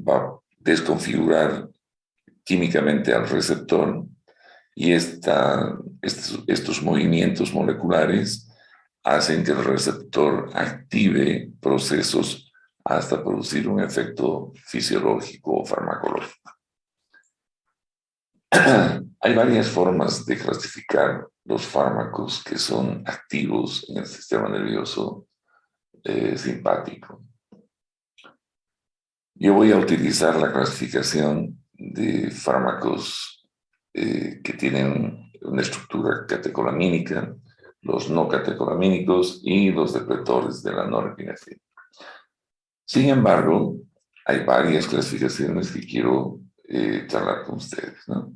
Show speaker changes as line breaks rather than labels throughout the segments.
va a desconfigurar químicamente al receptor y estos movimientos moleculares hacen que el receptor active procesos hasta producir un efecto fisiológico o farmacológico. Hay varias formas de clasificar los fármacos que son activos en el sistema nervioso simpático. Yo voy a utilizar la clasificación de fármacos que tienen una estructura catecolamínica, los no catecolamínicos y los depletores de la norepinefrina. Sin embargo, hay varias clasificaciones que quiero charlar con ustedes, ¿no?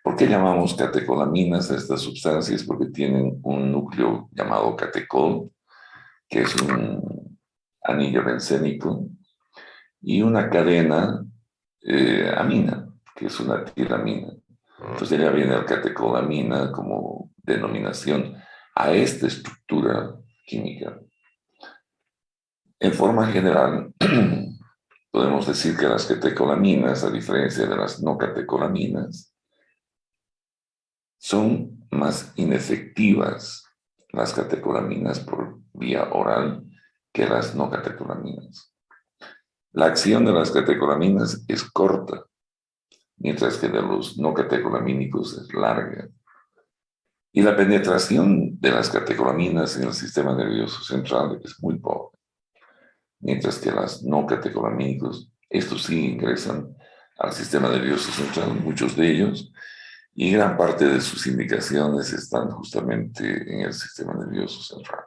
¿Por qué llamamos catecolaminas a estas sustancias? Porque tienen un núcleo llamado catecol, que es un anillo bencénico, y una cadena amina, que es una tiramina. Entonces ya viene el catecolamina como denominación a esta estructura química. En forma general, podemos decir que las catecolaminas, a diferencia de las no catecolaminas, son más inefectivas las catecolaminas por vía oral que las no catecolaminas. La acción de las catecolaminas es corta, mientras que de los no catecolamínicos es larga. Y la penetración de las catecolaminas en el sistema nervioso central es muy pobre, mientras que las no catecolamínicos, estos sí ingresan al sistema nervioso central, muchos de ellos, y gran parte de sus indicaciones están justamente en el sistema nervioso central.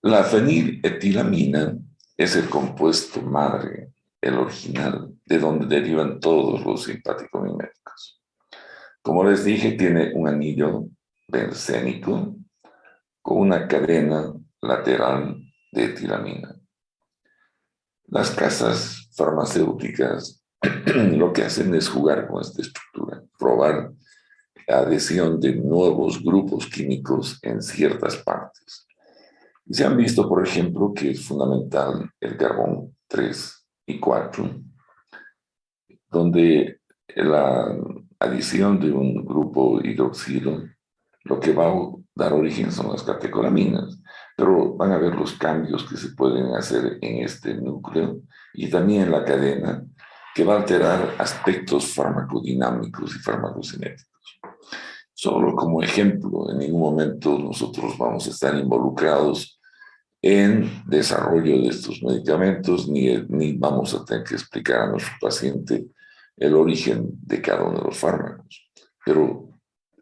La feniletilamina es el compuesto madre, el original, de donde derivan todos los simpático-miméticos. Como les dije, tiene un anillo bencénico con una cadena lateral de etilamina. Las casas farmacéuticas lo que hacen es jugar con esta estructura, probar la adhesión de nuevos grupos químicos en ciertas partes. Y se han visto, por ejemplo, que es fundamental el carbón 3 y 4, donde la adición de un grupo hidroxilo lo que va a dar origen son las catecolaminas, pero van a ver los cambios que se pueden hacer en este núcleo y también en la cadena, que va a alterar aspectos farmacodinámicos y farmacocinéticos. Solo como ejemplo, en ningún momento nosotros vamos a estar involucrados en desarrollo de estos medicamentos, ni vamos a tener que explicar a nuestro paciente el origen de cada uno de los fármacos. Pero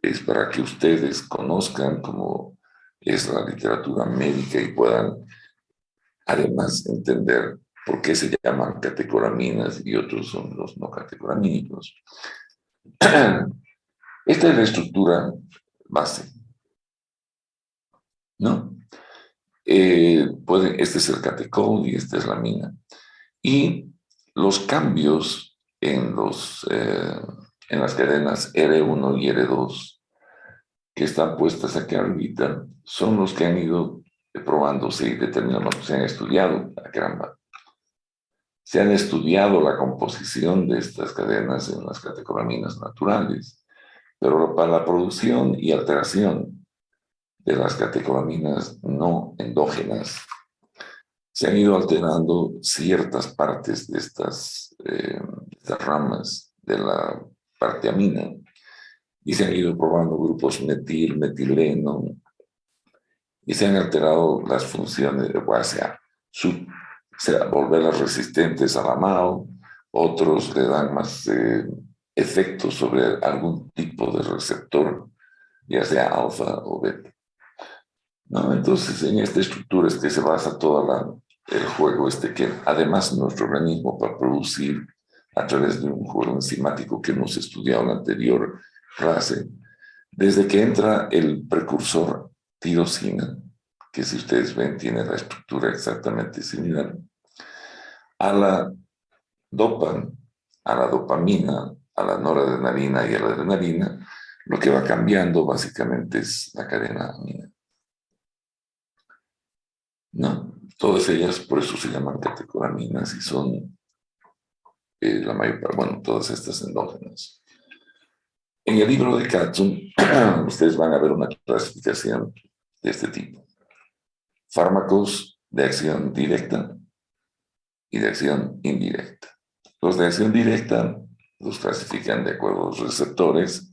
es para que ustedes conozcan cómo es la literatura médica y puedan además entender por qué se llaman catecolaminas y otros son los no catecolamínicos. Esta es la estructura base, ¿no? Este es el catecol y esta es la mina. Y los cambios en las cadenas R1 y R2 que están puestas aquí arriba son los que han ido probándose y determinando, se han estudiado, caramba. Se han estudiado la composición de estas cadenas en las catecolaminas naturales, pero para la producción y alteración de las catecolaminas no endógenas, se han ido alterando ciertas partes de estas ramas de la parte amina y se han ido probando grupos metil, metileno y se han alterado las funciones, o sea, volverlas resistentes a la MAO, otros le dan más efectos sobre algún tipo de receptor, ya sea alfa o beta. ¿No? Entonces, en esta estructura es que se basa todo el juego que además nuestro organismo para producir a través de un juego enzimático que hemos estudiado en la anterior clase, desde que entra el precursor tirosina, que si ustedes ven tiene la estructura exactamente similar, a la a la dopamina, a la noradrenalina y a la adrenalina, lo que va cambiando básicamente es la cadena amina. ¿no? Todas ellas, por eso se llaman catecolaminas y son la mayor parte, bueno, todas estas endógenas. En el libro de Katzun, ustedes van a ver una clasificación de este tipo. Fármacos de acción directa y de acción indirecta. Los de acción directa los clasifican de acuerdo a los receptores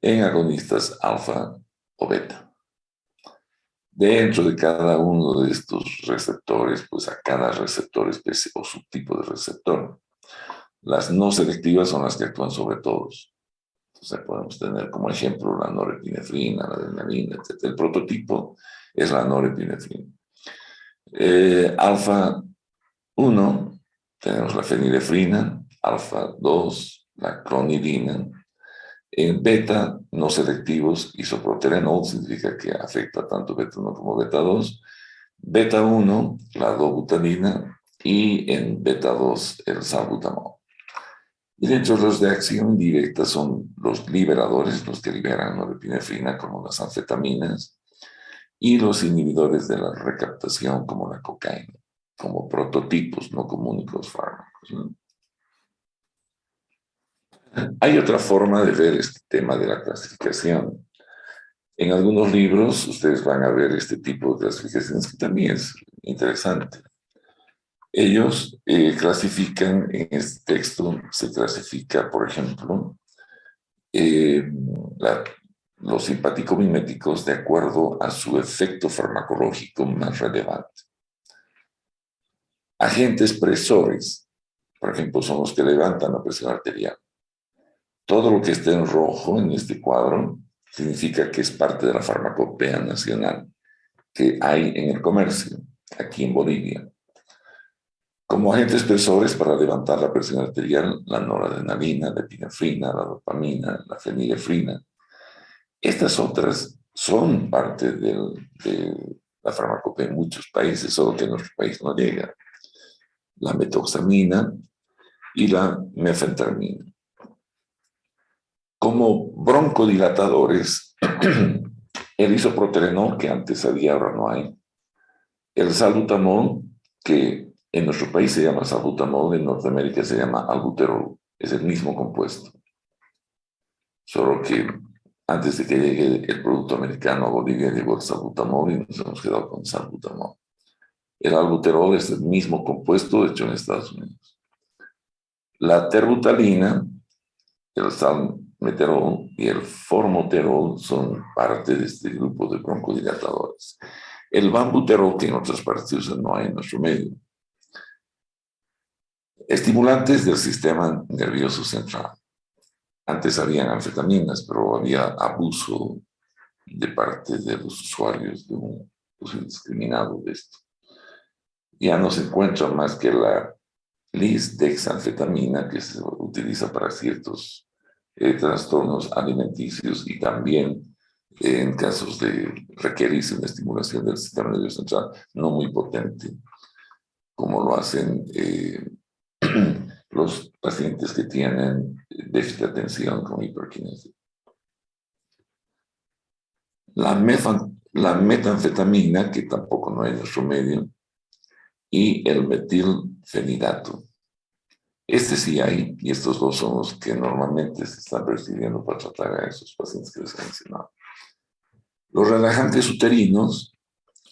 en agonistas alfa o beta. Dentro de cada uno de estos receptores, pues a cada receptor especie o subtipo de receptor. Las no selectivas son las que actúan sobre todos. Entonces podemos tener como ejemplo la norepinefrina, la adrenalina, etc. El prototipo es la norepinefrina. Alfa 1, tenemos la fenilefrina, alfa 2, la clonidina. En beta, no selectivos, isoproterenol, significa que afecta tanto beta 1 como beta 2. Beta 1, la dobutamina, y en beta 2, el salbutamol. Y dentro de los de acción directa son los liberadores, los que liberan norepinefrina, como las anfetaminas, y los inhibidores de la recaptación, como la cocaína, como prototipos, no como únicos fármacos, ¿no? Hay otra forma de ver este tema de la clasificación. En algunos libros ustedes van a ver este tipo de clasificaciones que también es interesante. Ellos clasifican, en este texto se clasifica, por ejemplo, la, los simpático-miméticos de acuerdo a su efecto farmacológico más relevante. Agentes presores, por ejemplo, son los que levantan la presión arterial. Todo lo que esté en rojo en este cuadro significa que es parte de la farmacopea nacional que hay en el comercio, aquí en Bolivia. Como agentes presores para levantar la presión arterial, la noradrenalina, la epinefrina, la dopamina, la fenilefrina. Estas otras son parte de la farmacopea en muchos países, solo que en nuestro país no llega. La metoxamina y la mefentermina. Como broncodilatadores, el isoproterenol, que antes había, ahora no hay, el salbutamol, que en nuestro país se llama salbutamol, en Norteamérica se llama albuterol, es el mismo compuesto. Solo que antes de que llegue el producto americano a Bolivia llegó el salbutamol y nos hemos quedado con salbutamol. El albuterol es el mismo compuesto hecho en Estados Unidos. La terbutalina, el salmeterol y el formoterol son parte de este grupo de broncodilatadores. El bambuterol, que en otras partes no hay en nuestro medio. Estimulantes del sistema nervioso central. Antes habían anfetaminas, pero había abuso de parte de los usuarios de un uso indiscriminado de esto. Ya no se encuentra más que la lisdexanfetamina, que se utiliza para ciertos trastornos alimenticios y también en casos de requerirse una estimulación del sistema nervioso central no muy potente, como lo hacen los pacientes que tienen déficit de atención con hiperquinesia. La metanfetamina, que tampoco no hay en nuestro medio, y el metilfenidato. Este sí hay, y estos dos son los que normalmente se están prescribiendo para tratar a esos pacientes que les he mencionado. Los relajantes uterinos,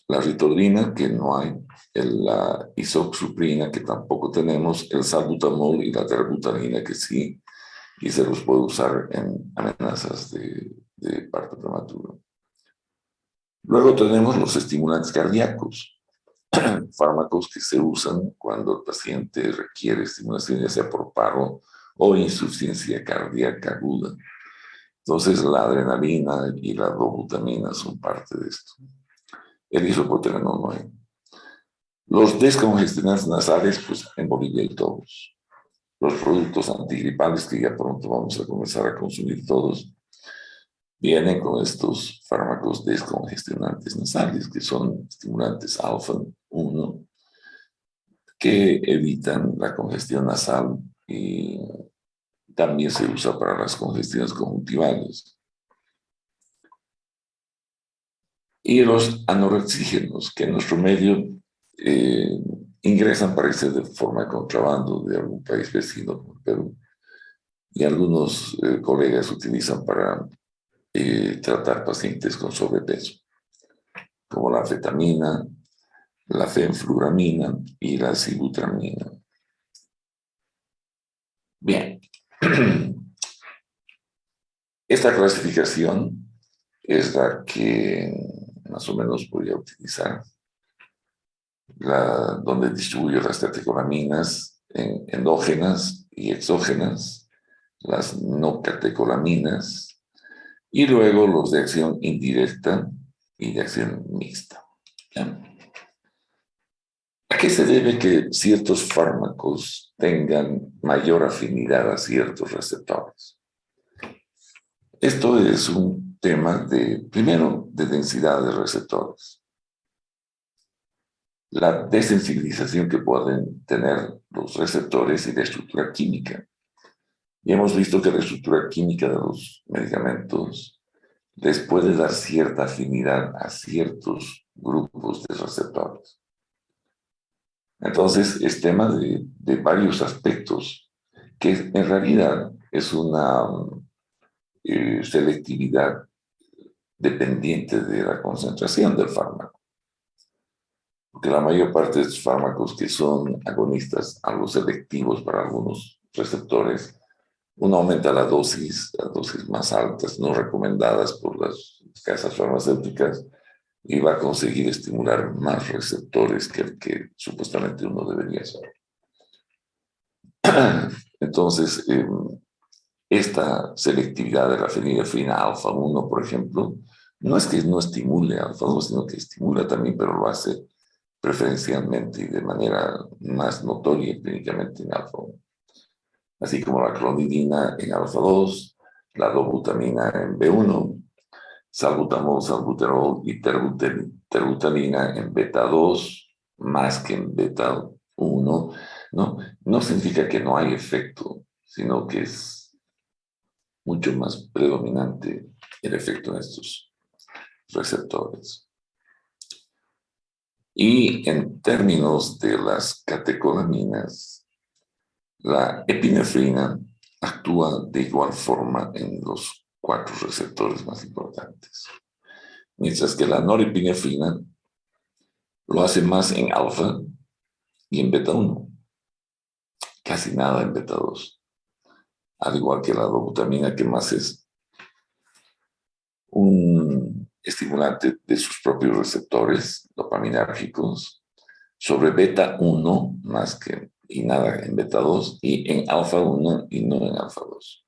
la ritordina, que no hay, la isoxsuprina, que tampoco tenemos, el salbutamol y la terbutalina, que sí, y se los puede usar en amenazas de parto prematuro. Luego tenemos los estimulantes cardíacos, fármacos que se usan cuando el paciente requiere estimulación, ya sea por paro o insuficiencia cardíaca aguda. Entonces, la adrenalina y la dobutamina son parte de esto. El isoproterenol no hay. Los descongestionantes nasales, pues en Bolivia hay todos. Los productos antigripales, que ya pronto vamos a comenzar a consumir todos, vienen con estos fármacos descongestionantes nasales, que son estimulantes alfa 1, que evitan la congestión nasal y también se usa para las congestiones conjuntivales. y los anorexígenos, que en nuestro medio ingresan, parece, de forma de contrabando de algún país vecino como Perú, y algunos colegas utilizan para tratar pacientes con sobrepeso, como la anfetamina, la fenfluramina y la sibutramina. Bien, esta clasificación es la que más o menos voy a utilizar, donde distribuyo las catecolaminas en endógenas y exógenas, las no catecolaminas, y luego los de acción indirecta y de acción mixta. ¿Ya? ¿A qué se debe que ciertos fármacos tengan mayor afinidad a ciertos receptores? Esto es un tema primero, de densidad de receptores. La desensibilización que pueden tener los receptores y la estructura química. Y hemos visto que la estructura química de los medicamentos les puede dar cierta afinidad a ciertos grupos de receptores. Entonces, es tema de varios aspectos, que en realidad es una selectividad dependiente de la concentración del fármaco. Porque la mayor parte de estos fármacos que son agonistas, algo selectivos para algunos receptores, uno aumenta la dosis a dosis más altas, no recomendadas por las casas farmacéuticas, y va a conseguir estimular más receptores que el que supuestamente uno debería hacer. Entonces, esta selectividad de la fenilefrina alfa 1, por ejemplo, no es que no estimule alfa 2, sino que estimula también, pero lo hace preferencialmente y de manera más notoria clínicamente en alfa 1. Así como la clonidina en alfa 2, la dobutamina en B1, salbutamol, salbuterol y terbutalina en beta 2, más que en beta 1, ¿no? No significa que no hay efecto, sino que es mucho más predominante el efecto en estos receptores. Y en términos de las catecolaminas, la epinefrina actúa de igual forma en los 4 receptores más importantes, mientras que la norepinefrina lo hace más en alfa y en beta 1, casi nada en beta 2, al igual que la dobutamina, que más es un estimulante de sus propios receptores dopaminérgicos, sobre beta 1 más que y nada en beta 2, y en alfa 1 y no en alfa 2.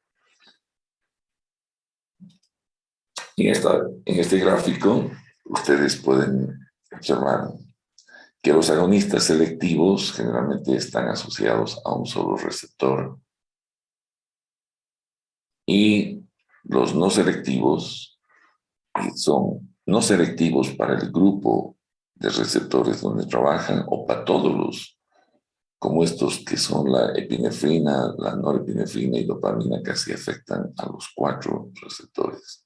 Y en este gráfico ustedes pueden observar que los agonistas selectivos generalmente están asociados a un solo receptor, y los no selectivos son no selectivos para el grupo de receptores donde trabajan, o para todos los, como estos que son la epinefrina, la norepinefrina y dopamina, que así afectan a los 4 receptores.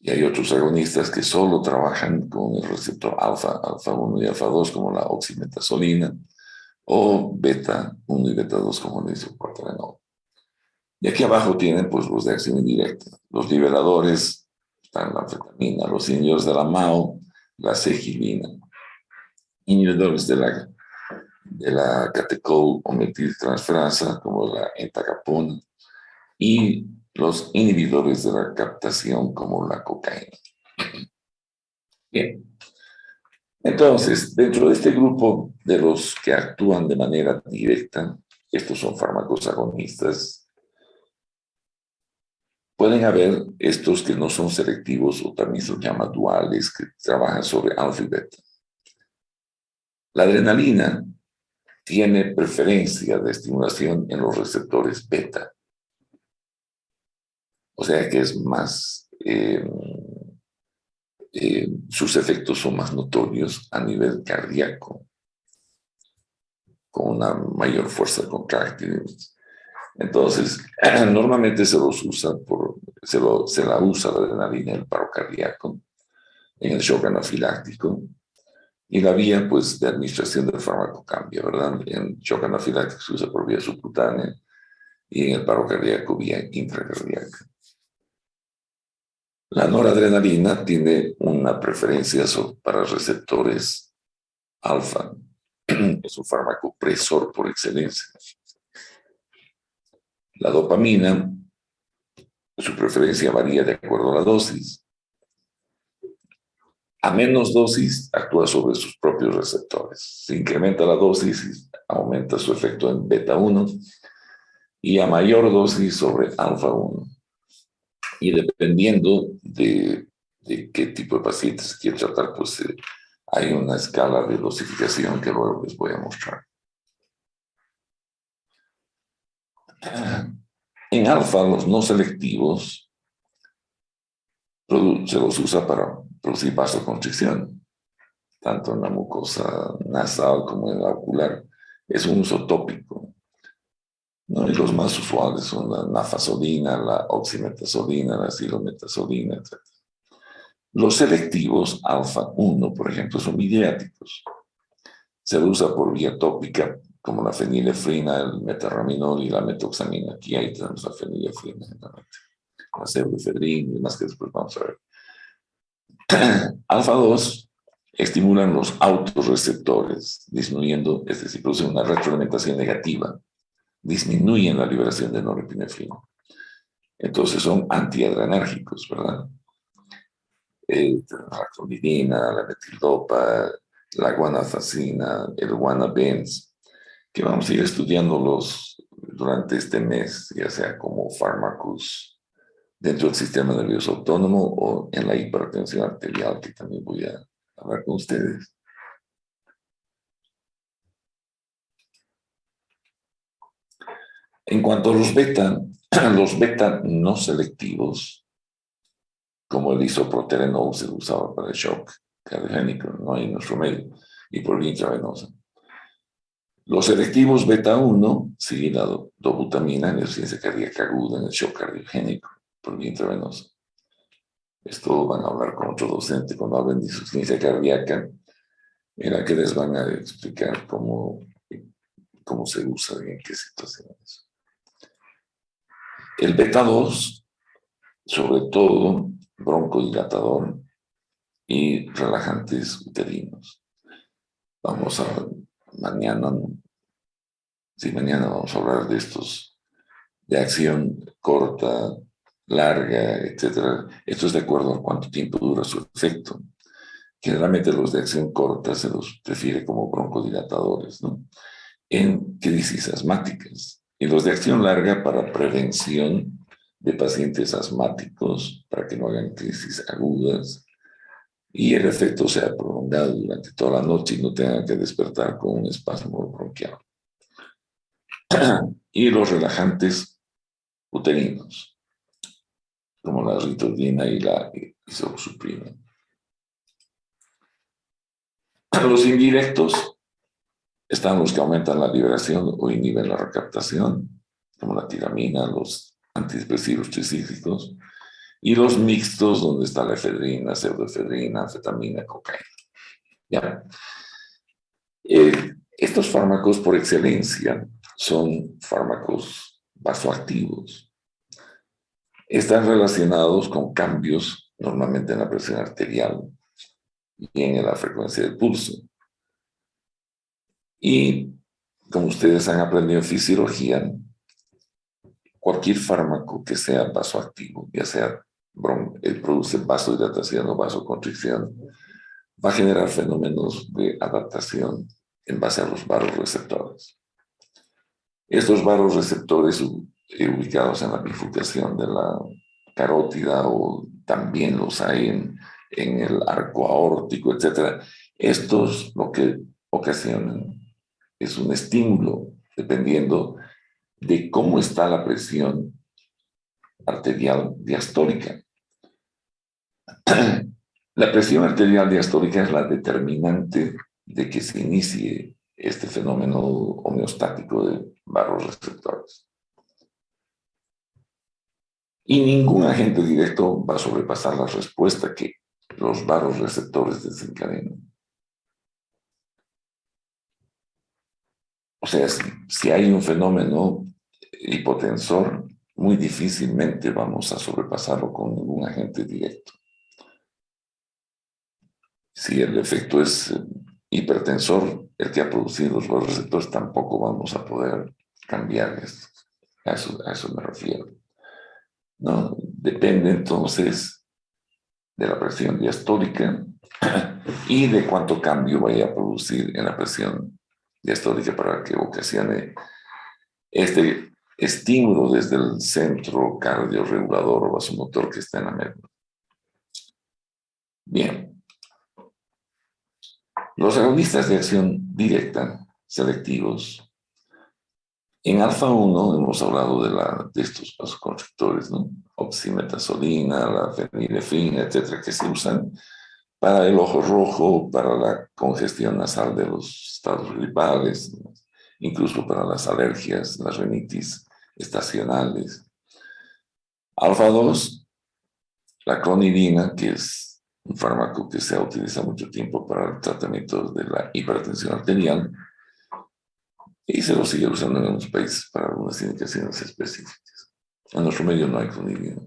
Y hay otros agonistas que solo trabajan con el receptor alfa, alfa 1 y alfa 2, como la oximetazolina, o beta 1 y beta 2, como la isoproterenol. Y aquí abajo tienen pues los de acción indirecta. Los niveladores están la anfetamina, los inhibidores de la MAO, la cegilina, inhibidores de la catecol o metiltransferasa, como la entacapona, y los inhibidores de la captación, como la cocaína. Bien. Entonces, dentro de este grupo de los que actúan de manera directa, estos son fármacos agonistas. Pueden haber estos que no son selectivos, o también se llaman duales, que trabajan sobre alfa y beta. La adrenalina tiene preferencia de estimulación en los receptores beta. O sea que es más, sus efectos son más notorios a nivel cardíaco, con una mayor fuerza contráctil. Entonces, normalmente se la usa la adrenalina en el paro cardíaco, en el shock anafiláctico. Y la vía, pues, de administración del fármaco cambia, ¿verdad? En shock anafiláctico se usa por vía subcutánea y en el paro cardíaco vía intracardíaca. La noradrenalina tiene una preferencia para receptores alfa. Es un fármaco presor por excelencia. La dopamina, su preferencia varía de acuerdo a la dosis. A menos dosis, actúa sobre sus propios receptores. Se incrementa la dosis, aumenta su efecto en beta 1 y a mayor dosis sobre alfa 1. Y dependiendo de qué tipo de pacientes se quiere tratar, pues hay una escala de dosificación que luego les voy a mostrar. En alfa, los no selectivos se los usa para producir vasoconstricción, tanto en la mucosa nasal como en la ocular. Es un uso tópico, ¿no? Y los más usuales son la nafazolina, la oximetazolina, la silometasolina, etc. Los selectivos, alfa 1, por ejemplo, son midiáticos. Se usa por vía tópica, como la fenilefrina, el metarraminol y la metoxamina. Aquí ahí tenemos la fenilefrina, la pseudoefedrina y demás que después vamos a ver. Alfa 2 estimulan los autorreceptores, disminuyendo, es decir, producen una retroalimentación negativa, disminuyen la liberación de norepinefrina. Entonces son antiadrenérgicos, ¿verdad? La clonidina, la metildopa, la guanafacina, el guanabens, que vamos a ir estudiándolos durante este mes, ya sea como fármacos dentro del sistema nervioso autónomo o en la hipertensión arterial, que también voy a hablar con ustedes. En cuanto a los beta no selectivos, como el isoproterenol se usaba para el shock cardiogénico, no hay nuestro medio, y por vía intravenosa. Los selectivos beta 1 siguen la dobutamina en la insuficiencia cardíaca aguda en el shock cardiogénico por vía intravenosa. Esto van a hablar con otro docente cuando hablen de insuficiencia cardíaca, en la que les van a explicar cómo se usa y en qué situaciones. El beta 2, sobre todo, broncodilatador y relajantes uterinos. Mañana vamos a hablar de estos, de acción corta, larga, etc. Esto es de acuerdo a cuánto tiempo dura su efecto. Generalmente los de acción corta se los prefiere como broncodilatadores, ¿no? En crisis asmáticas. Y los de acción larga para prevención de pacientes asmáticos, para que no hagan crisis agudas y el efecto sea prolongado durante toda la noche y no tengan que despertar con un espasmo bronquial. Y los relajantes uterinos, como la ritodina y la isoxsuprina. Los indirectos están los que aumentan la liberación o inhiben la recaptación, como la tiramina, los antidepresivos tricíclicos, y los mixtos, donde está la efedrina, pseudoefedrina, anfetamina, cocaína. ¿Ya? Estos fármacos por excelencia son fármacos vasoactivos. Están relacionados con cambios normalmente en la presión arterial y en la frecuencia del pulso. Y como ustedes han aprendido en fisiología, cualquier fármaco que sea vasoactivo, ya sea produce vasodilatación o vasoconstricción, va a generar fenómenos de adaptación en base a los vasoreceptores. Estos vasoreceptores ubicados en la bifurcación de la carótida o también los hay en el arco aórtico, etc. Estos lo que ocasionan es un estímulo dependiendo de cómo está la presión arterial diastólica. La presión arterial diastólica es la determinante de que se inicie este fenómeno homeostático de vasoreceptores. Y ningún agente directo va a sobrepasar la respuesta que los vasoreceptores desencadenan. O sea, si hay un fenómeno hipotensor, muy difícilmente vamos a sobrepasarlo con ningún agente directo. Si el efecto es hipertensor, el que ha producido los vasoreceptores, tampoco vamos a poder cambiar esto. A eso me refiero. ¿No? Depende entonces de la presión diastólica y de cuánto cambio vaya a producir en la presión diastólica para que ocasione este estímulo desde el centro cardiorregulador o vasomotor que está en la médula. Bien. Los agonistas de acción directa, selectivos, en alfa 1 hemos hablado de estos vasoconstrictores, ¿no? Oximetazolina, la fenilefrina, etcétera, que se usan para el ojo rojo, para la congestión nasal de los estados gripales, incluso para las alergias, las rinitis estacionales. Alfa 2, la clonidina, que es un fármaco que se ha utilizado mucho tiempo para el tratamiento de la hipertensión arterial, y se lo sigue usando en algunos países para algunas indicaciones específicas. En nuestro medio no hay clonidina.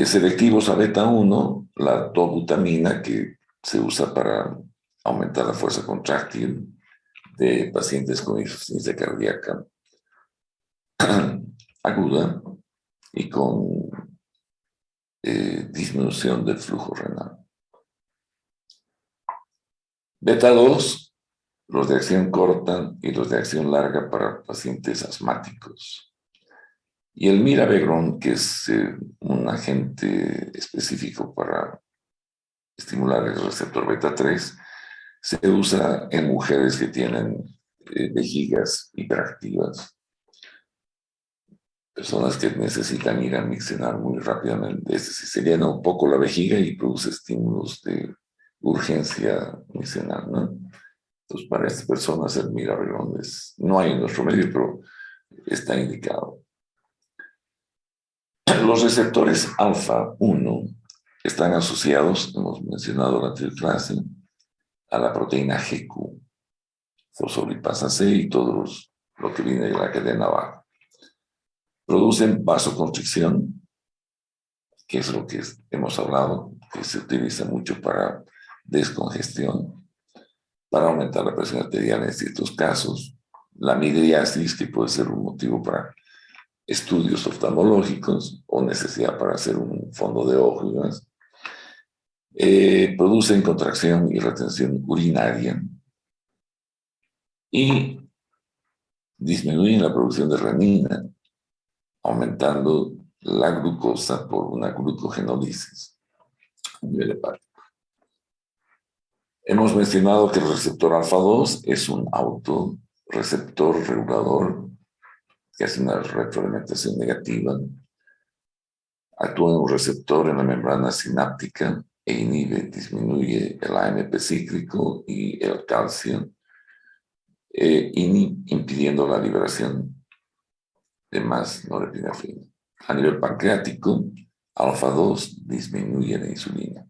Selectivos a beta 1, la dobutamina, que se usa para aumentar la fuerza contráctil de pacientes con insuficiencia cardíaca aguda y con disminución del flujo renal. Beta 2, los de acción corta y los de acción larga para pacientes asmáticos. Y el mirabegrón, que es un agente específico para estimular el receptor beta 3, se usa en mujeres que tienen vejigas hiperactivas, personas que necesitan ir a miccionar muy rápidamente. Es decir, se llena un poco la vejiga y produce estímulos de urgencia miccional, ¿no? Entonces, para estas personas el mirabegrón no hay en nuestro medio, pero está indicado. Los receptores alfa 1 están asociados, hemos mencionado en la anterior clase, a la proteína GQ, fosfolipasa C y todo lo que viene de la cadena abajo. Producen vasoconstricción, que es lo que hemos hablado, que se utiliza mucho para descongestión, para aumentar la presión arterial en ciertos casos, la midriasis, que puede ser un motivo para estudios oftalmológicos o necesidad para hacer un fondo de ojo y demás. Producen contracción y retención urinaria y disminuyen la producción de renina, aumentando la glucosa por una glucogenólisis a nivel hepático. Hemos mencionado que el receptor alfa 2 es un autorreceptor regulador que hace una retroalimentación negativa, actúa en un receptor en la membrana sináptica e inhibe, disminuye el AMP cíclico y el calcio, impidiendo la liberación de más norepinefrina. A nivel pancreático, alfa 2 disminuye la insulina.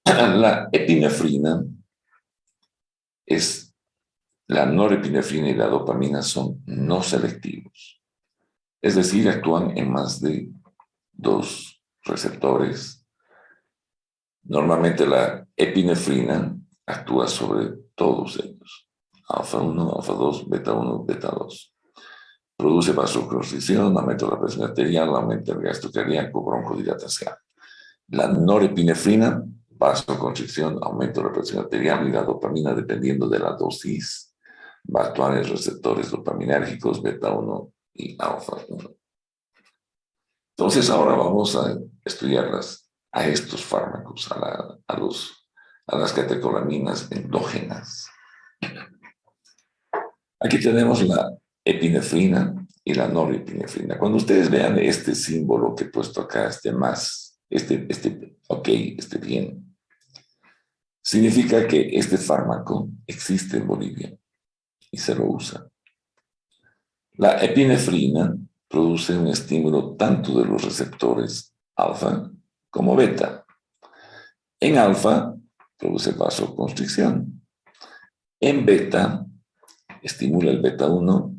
La epinefrina la norepinefrina y la dopamina son no selectivos. Es decir, actúan en más de 2 receptores. Normalmente la epinefrina actúa sobre todos ellos. Alfa 1, alfa 2, beta 1, beta 2. Produce vasoconstricción, aumenta la presión arterial, aumenta el gasto cardíaco, broncodilatación. La norepinefrina, vasoconstricción, aumento de la presión arterial, y la dopamina, dependiendo de la dosis, va a actuar en receptores dopaminérgicos beta 1 y alfa 1. Entonces ahora vamos a estudiarlas a estos fármacos, a las catecolaminas endógenas. Aquí tenemos la epinefrina y la norepinefrina. Cuando ustedes vean este símbolo que he puesto acá, este bien, significa que este fármaco existe en Bolivia y se lo usa. La epinefrina produce un estímulo tanto de los receptores alfa como beta. En alfa produce vasoconstricción. En beta estimula el beta 1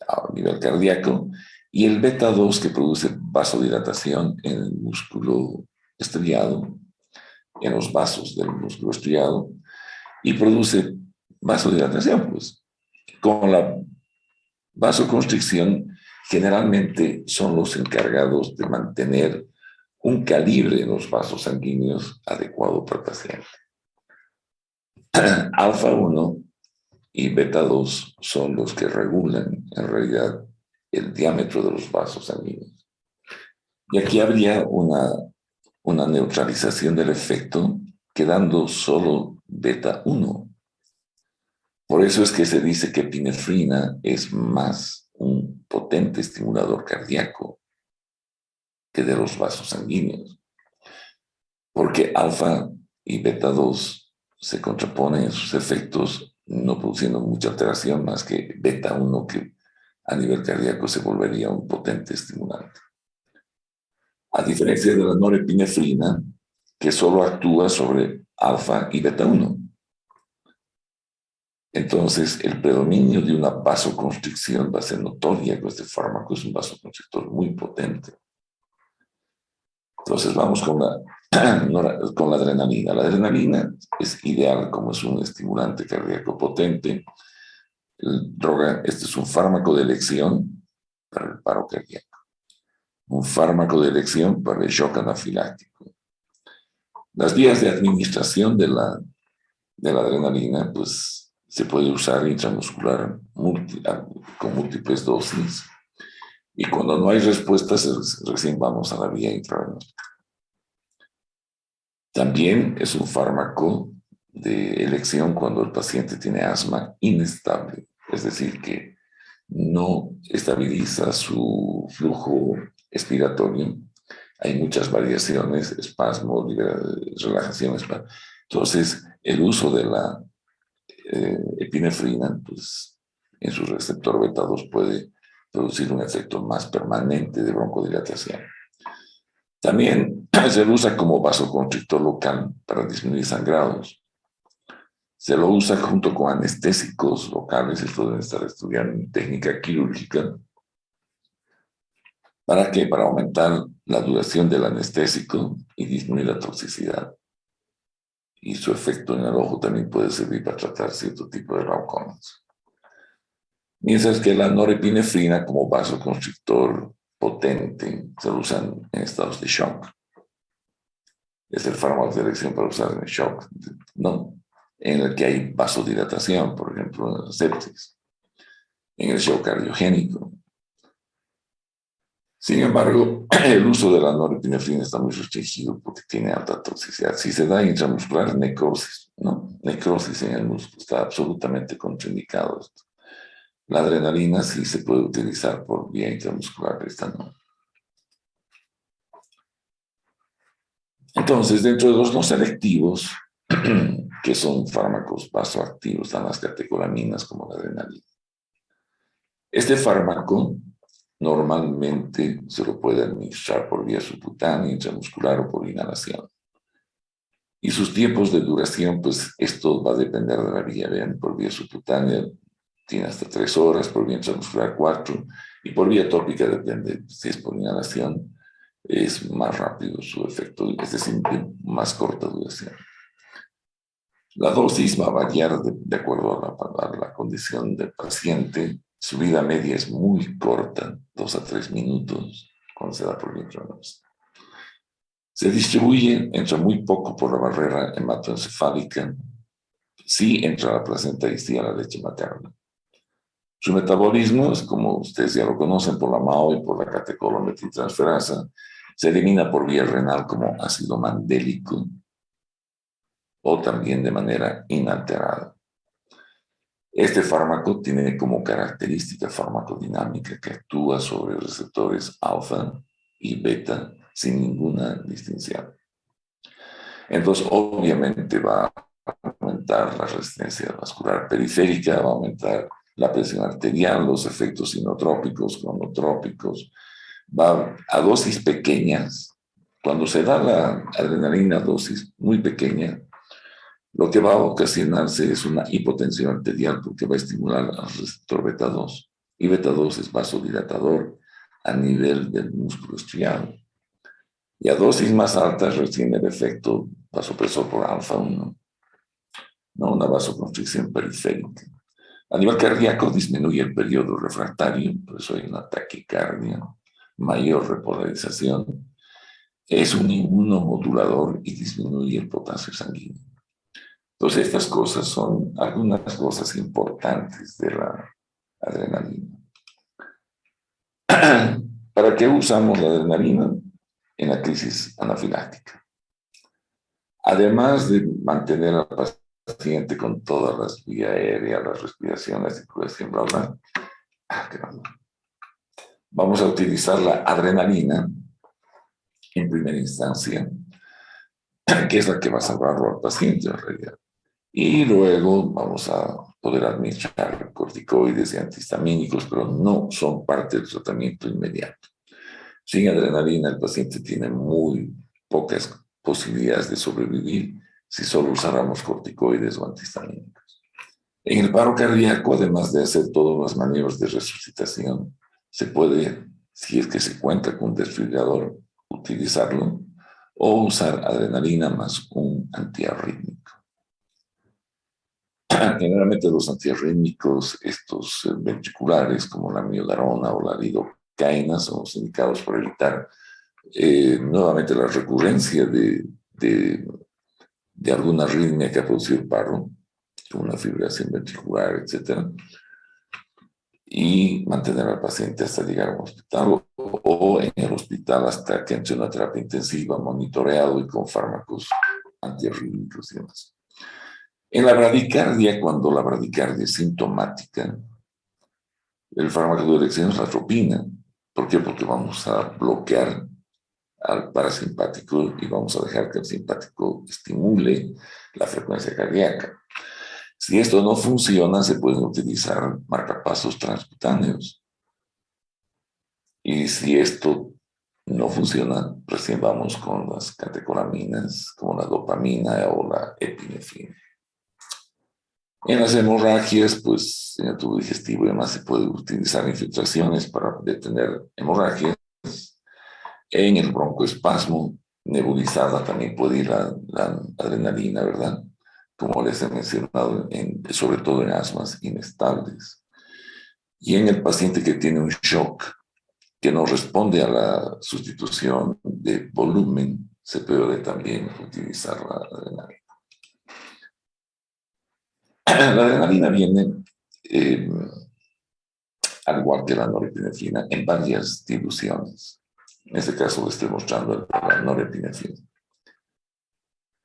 a nivel cardíaco y el beta 2 que produce vasodilatación en el músculo estriado, en los vasos del músculo estriado, y produce vasodilatación, pues. Con la vasoconstricción generalmente son los encargados de mantener un calibre en los vasos sanguíneos adecuado para el paciente. Alfa 1 y beta 2 son los que regulan en realidad el diámetro de los vasos sanguíneos. Y aquí habría una neutralización del efecto quedando solo beta 1. Por eso es que se dice que epinefrina es más un potente estimulador cardíaco que de los vasos sanguíneos, porque alfa y beta 2 se contraponen en sus efectos, no produciendo mucha alteración más que beta 1 que a nivel cardíaco se volvería un potente estimulante. A diferencia de la norepinefrina, que solo actúa sobre alfa y beta 1. Entonces, el predominio de una vasoconstricción va a ser notoria, que este fármaco es un vasoconstrictor muy potente. Entonces, vamos con la adrenalina. La adrenalina es ideal como es un estimulante cardíaco potente. Este es un fármaco de elección para el paro cardíaco, un fármaco de elección para el shock anafiláctico. Las vías de administración de la adrenalina, pues se puede usar intramuscular con múltiples dosis, y cuando no hay respuestas recién vamos a la vía intravenosa. También es un fármaco de elección cuando el paciente tiene asma inestable, es decir, que no estabiliza su flujo expiratorio. Hay muchas variaciones, espasmo, relajación. Entonces, el uso de la epinefrina, pues, en su receptor beta 2 puede producir un efecto más permanente de broncodilatación. También se lo usa como vasoconstrictor local para disminuir sangrados. Se lo usa junto con anestésicos locales, esto debe estar estudiando en técnica quirúrgica. ¿Para qué? Para aumentar la duración del anestésico y disminuir la toxicidad. Y su efecto en el ojo también puede servir para tratar cierto tipo de glaucomas. Mientras que la norepinefrina como vasoconstrictor potente se lo usan en estados de shock. Es el fármaco de elección para usar en el shock, ¿no? En el que hay vasodilatación, por ejemplo, en la sepsis, en el shock cardiogénico. Sin embargo, el uso de la norepinefrina está muy restringido porque tiene alta toxicidad. Si se da intramuscular, necrosis, ¿no? Necrosis en el músculo, está absolutamente contraindicado esto. La adrenalina sí se puede utilizar por vía intramuscular, esta no. Entonces, dentro de los no selectivos, que son fármacos vasoactivos, están las catecolaminas como la adrenalina. Este fármaco normalmente se lo puede administrar por vía subcutánea, intramuscular o por inhalación. Y sus tiempos de duración, pues esto va a depender de la vía. Vean, por vía subcutánea tiene hasta 3 horas, por vía intramuscular 4, y por vía tópica depende, si es por inhalación, es más rápido su efecto, es decir, de más corta duración. La dosis va a variar de acuerdo a la condición del paciente. Su vida media es muy corta, 2 a 3 minutos, cuando se da por vía intravenosa. Se distribuye, entra muy poco por la barrera hematoencefálica. Sí entra a la placenta y sí a la leche materna. Su metabolismo es, como ustedes ya lo conocen, por la MAO y por la catecolamimetiltransferasa. Se elimina por vía renal como ácido mandélico o también de manera inalterada. Este fármaco tiene como característica farmacodinámica que actúa sobre receptores alfa y beta sin ninguna distinción. Entonces, obviamente va a aumentar la resistencia vascular periférica, va a aumentar la presión arterial, los efectos inotrópicos, cronotrópicos, va a dosis pequeñas, cuando se da la adrenalina a dosis muy pequeña, lo que va a ocasionarse es una hipotensión arterial porque va a estimular al receptor beta 2. Y beta 2 es vasodilatador a nivel del músculo estriado. Y a dosis más altas recién el efecto vasopresor por alfa 1, ¿no? Una vasoconstricción periférica. A nivel cardíaco disminuye el periodo refractario, por eso hay una taquicardia, mayor repolarización. Es un inmunomodulador y disminuye el potasio sanguíneo. Entonces, estas cosas son algunas cosas importantes de la adrenalina. ¿Para qué usamos la adrenalina? En la crisis anafiláctica. Además de mantener al paciente con todas las vías aéreas, la respiración, la circulación, bla, bla, vamos a utilizar la adrenalina en primera instancia, que es la que va a salvarlo al paciente en realidad. Y luego vamos a poder administrar corticoides y antihistamínicos, pero no son parte del tratamiento inmediato. Sin adrenalina, el paciente tiene muy pocas posibilidades de sobrevivir si solo usáramos corticoides o antihistamínicos. En el paro cardíaco, además de hacer todas las maniobras de resucitación, se puede, si es que se cuenta con un desfibrilador, utilizarlo o usar adrenalina más un antiarrítmico. Generalmente los antiarrítmicos, estos ventriculares, como la miodarona o la lidocaína, son los indicados para evitar nuevamente la recurrencia de alguna arritmia que ha producido el paro, una fibrilación ventricular, etc. Y mantener al paciente hasta llegar a un hospital o en el hospital hasta que entre una terapia intensiva, monitoreado y con fármacos antiarrítmicos y demás. En la bradicardia, cuando la bradicardia es sintomática, el fármaco de elección es la atropina. ¿Por qué? Porque vamos a bloquear al parasimpático y vamos a dejar que el simpático estimule la frecuencia cardíaca. Si esto no funciona, se pueden utilizar marcapasos transcutáneos. Y si esto no funciona, recién vamos con las catecolaminas, como la dopamina o la epinefrina. En las hemorragias, pues en el tubo digestivo y demás se puede utilizar infiltraciones para detener hemorragias. En el broncoespasmo nebulizada también puede ir la adrenalina, ¿verdad? Como les he mencionado, sobre todo en asmas inestables. Y en el paciente que tiene un shock que no responde a la sustitución de volumen, se puede también utilizar la adrenalina. La adrenalina viene, al igual que la norepinefrina, en varias diluciones. En este caso le estoy mostrando la norepinefrina.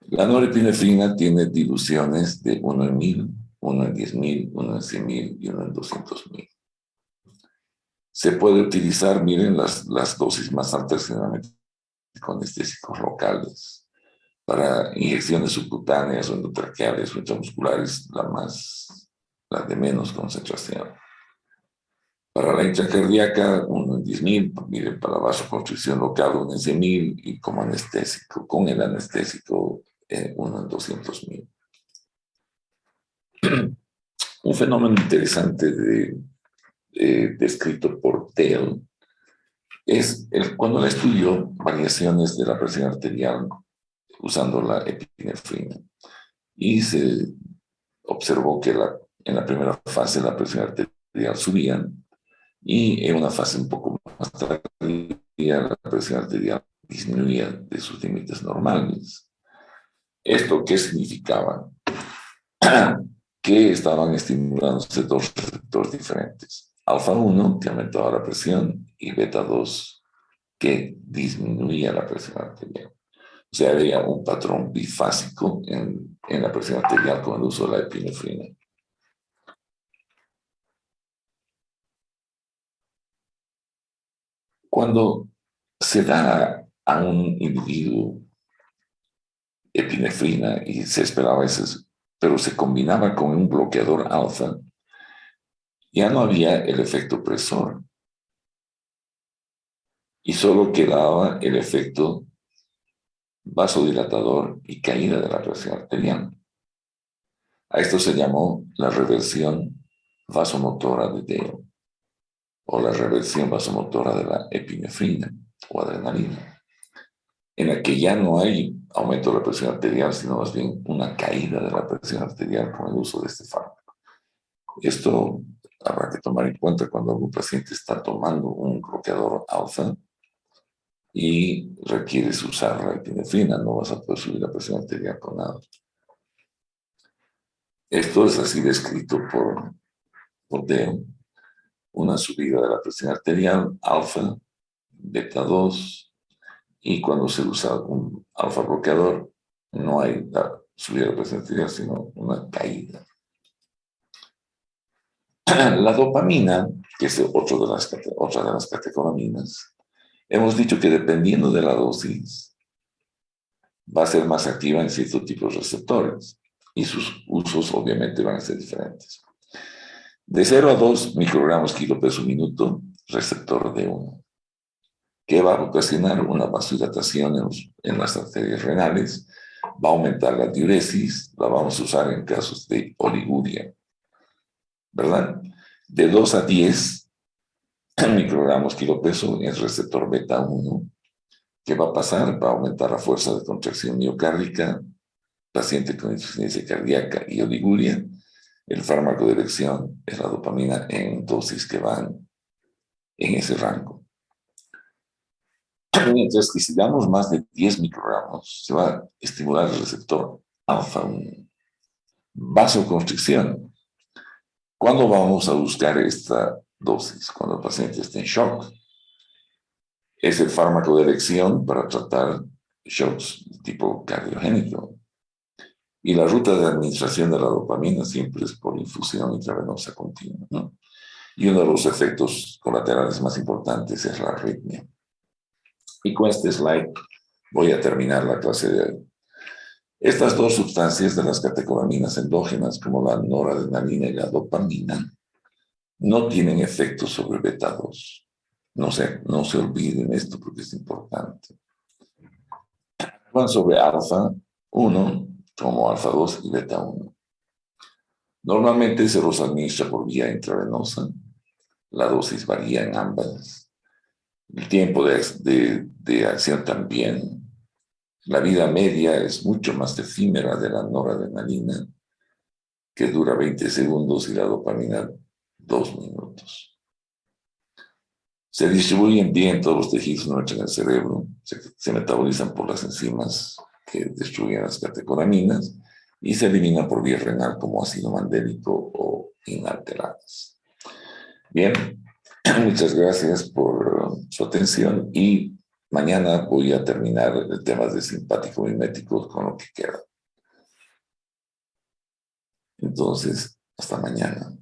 La norepinefrina tiene diluciones de 1 en 1000, 1 en 10.000, 1 en 100.000 y 1 en 200.000. Se puede utilizar, miren, las dosis más altas generalmente con anestésicos locales. Para inyecciones subcutáneas o endotraqueales o intramusculares, la de menos concentración. Para la intracardíaca, 1 en 10.000, miren, para la vasoconstricción local, 1 en 100.000, y como anestésico, con el anestésico, 1 en 200.000. Un fenómeno interesante descrito por Theo es cuando él estudió variaciones de la presión arterial usando la epinefrina y se observó que en la primera fase la presión arterial subía y en una fase un poco más tardía la presión arterial disminuía de sus límites normales. ¿Esto qué significaba? Que estaban estimulándose dos receptores diferentes. Alfa 1, que aumentaba la presión, y beta 2, que disminuía la presión arterial. O sea, había un patrón bifásico en la presión arterial con el uso de la epinefrina. Cuando se da a un individuo epinefrina y se esperaba eso, pero se combinaba con un bloqueador alfa, ya no había el efecto opresor y solo quedaba el efecto vasodilatador y caída de la presión arterial. A esto se llamó la reversión vasomotora de Dale, o la reversión vasomotora de la epinefrina o adrenalina, en la que ya no hay aumento de la presión arterial, sino más bien una caída de la presión arterial con el uso de este fármaco. Esto habrá que tomar en cuenta cuando algún paciente está tomando un bloqueador alfa y requieres usar la epinefrina, no vas a poder subir la presión arterial con nada. Esto es así descrito por Dale: una subida de la presión arterial, alfa, beta 2, y cuando se usa un alfa bloqueador, no hay la subida de la presión arterial, sino una caída. La dopamina, que es otra de las catecolaminas, hemos dicho que dependiendo de la dosis, va a ser más activa en ciertos tipos de receptores, y sus usos obviamente van a ser diferentes. De 0 a 2 microgramos kilopeso minuto, receptor D1, que va a ocasionar una vasodilatación en las arterias renales, va a aumentar la diuresis, la vamos a usar en casos de oliguria, ¿verdad? De 2 a 10 microgramos kilopeso en el receptor beta 1, ¿qué va a pasar? Va a aumentar la fuerza de contracción miocárdica, paciente con insuficiencia cardíaca y oliguria. El fármaco de elección es la dopamina en dosis que van en ese rango. Mientras que si damos más de 10 microgramos, se va a estimular el receptor alfa 1. Vasoconstricción. ¿Cuándo vamos a buscar esta dosis? Cuando el paciente esté en shock. Es el fármaco de elección para tratar shocks de tipo cardiogénico. Y la ruta de administración de la dopamina siempre es por infusión intravenosa continua, ¿no? Y uno de los efectos colaterales más importantes es la arritmia. Y con este slide voy a terminar la clase de hoy. Estas dos sustancias de las catecolaminas endógenas, como la noradrenalina y la dopamina, no tienen efecto sobre beta 2. No se olviden esto porque es importante. Van sobre alfa 1, como alfa 2 y beta 1. Normalmente se los administra por vía intravenosa. La dosis varía en ambas. El tiempo de acción también. La vida media es mucho más efímera de la noradrenalina, que dura 20 segundos, y la dopamina 2 minutos. Se distribuyen bien en todos los tejidos en el cerebro, se metabolizan por las enzimas que destruyen las catecolaminas y se eliminan por vía renal como ácido mandélico o inalteradas. Bien, muchas gracias por su atención y mañana voy a terminar el tema de simpático mimético con lo que queda. Entonces, hasta mañana.